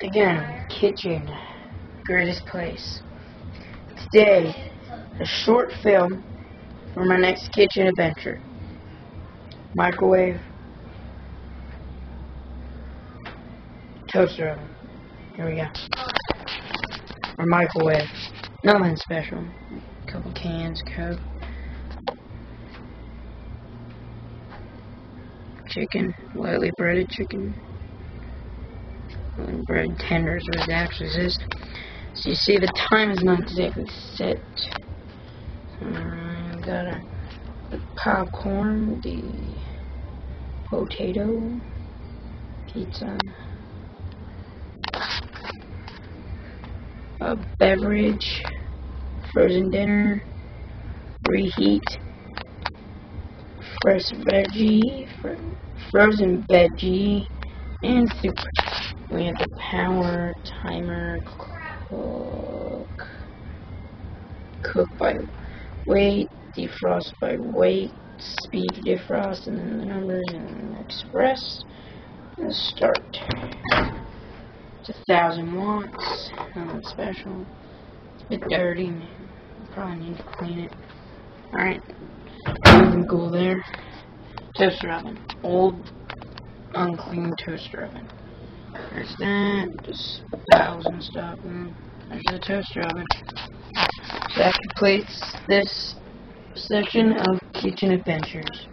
Again, kitchen, greatest place. Today, a short film for my next kitchen adventure. Microwave, toaster oven. Here we go. Or microwave. Nothing special. A couple cans, Coke. Chicken, lightly breaded chicken. Bread tenders, what it actually is. So you see the time is not exactly set. Alright, we got the popcorn, the potato, pizza, a beverage, frozen dinner, reheat, frozen veggie, and soup. We have the power timer, cook by weight, defrost by weight, speed defrost, and then the numbers, and express. And start. It's 1,000 watts, nothing special. It's a bit dirty, man. Probably need to clean it. Alright, nothing cool there. Toaster oven, old, unclean toaster oven. There's that, just valves and stuff, and there's the toaster oven. So that completes this section of Kitchen Adventures.